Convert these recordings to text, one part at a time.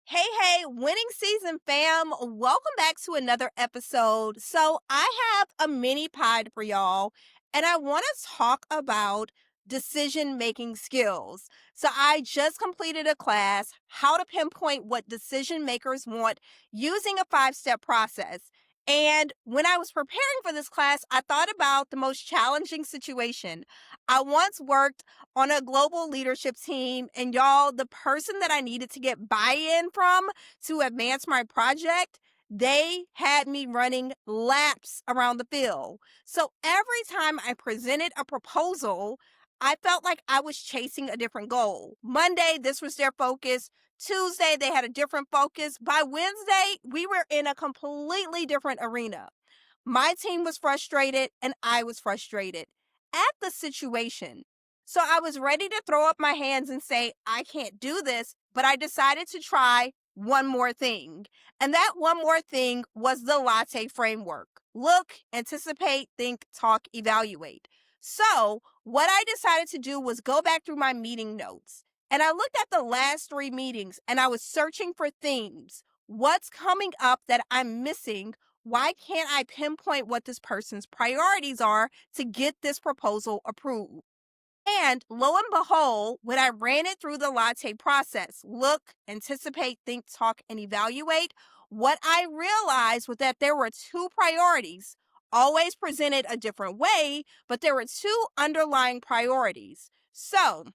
Hey, winning season fam. Welcome back to another episode. So, I have a mini pod for y'all, and I want to talk about decision making skills. So, I just completed a class, How to Pinpoint What Decision Makers Want using a 5-step process. And when I was preparing for this class, I thought about the most challenging situation. I once worked on a global leadership team. And y'all, the person that I needed to get buy in from to advance my project, they had me running laps around the field. So every time I presented a proposal, I felt like I was chasing a different goal. Monday, this was their focus. Tuesday, they had a different focus. By Wednesday, we were in a completely different arena. My team was frustrated and I was frustrated at the situation. So I was ready to throw up my hands and say, I can't do this, but I decided to try one more thing. And that one more thing was the LATTE Framework. Look, anticipate, think, talk, evaluate. So what I decided to do was go back through my meeting notes. And I looked at the last 3 meetings and I was searching for themes. What's coming up that I'm missing? Why can't I pinpoint what this person's priorities are to get this proposal approved? And lo and behold, when I ran it through the LATTE process, look, anticipate, think, talk, and evaluate, what I realized was that there were 2 priorities, always presented a different way, but there were 2 underlying priorities. So,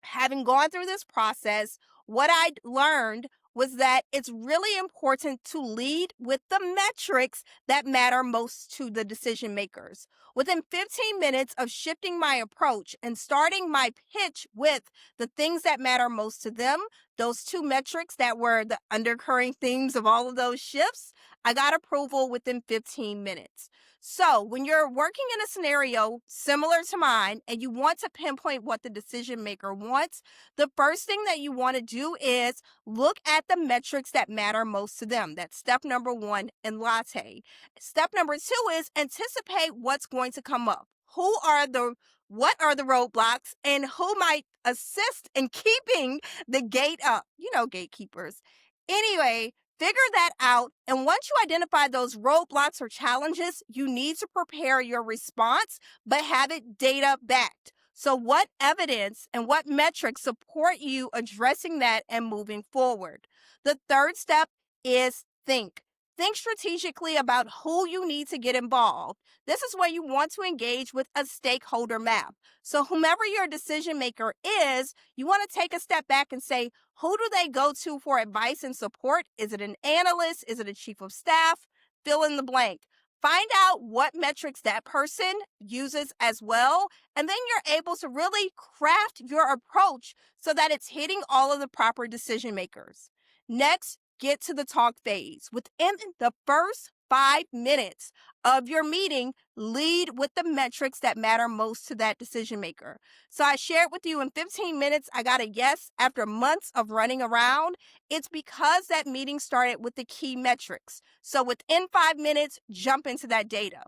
having gone through this process, what I learned was that it's really important to lead with the metrics that matter most to the decision makers. Within 15 minutes of shifting my approach and starting my pitch with the things that matter most to them, those 2 metrics that were the undercurring themes of all of those shifts, I got approval within 15 minutes. So, when you're working in a scenario similar to mine and you want to pinpoint what the decision maker wants, the first thing that you want to do is look at the metrics that matter most to them. That's step number 1 in LATTE. Step number 2 is anticipate what's going to come up. What are the roadblocks and who might assist in keeping the gate up? Gatekeepers. Anyway, figure that out. And once you identify those roadblocks or challenges, you need to prepare your response, but have it data backed. So, what evidence and what metrics support you addressing that and moving forward? The third step is think. Think strategically about who you need to get involved. This is where you want to engage with a stakeholder map. So, whomever your decision maker is, you want to take a step back and say, who do they go to for advice and support? Is it an analyst? Is it a chief of staff? Fill in the blank. Find out what metrics that person uses as well, and then you're able to really craft your approach so that it's hitting all of the proper decision makers. Next, get to the talk phase. Within the first 5 minutes of your meeting, lead with the metrics that matter most to that decision maker. So I shared with you in 15 minutes, I got a yes after months of running around. It's because that meeting started with the key metrics. So within 5 minutes, jump into that data.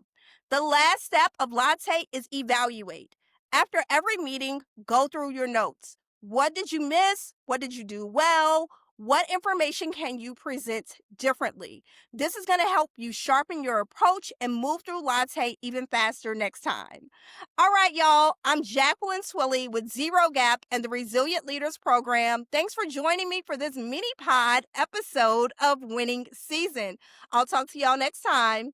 The last step of LATTE is evaluate. After every meeting, go through your notes. What did you miss? What did you do well? What information can you present differently? This is going to help you sharpen your approach and move through LATTE even faster next time. All right, y'all. I'm Jacqueline Twillie with Zero Gap and the Resilient Leaders Program. Thanks for joining me for this mini pod episode of Winning Season. I'll talk to y'all next time.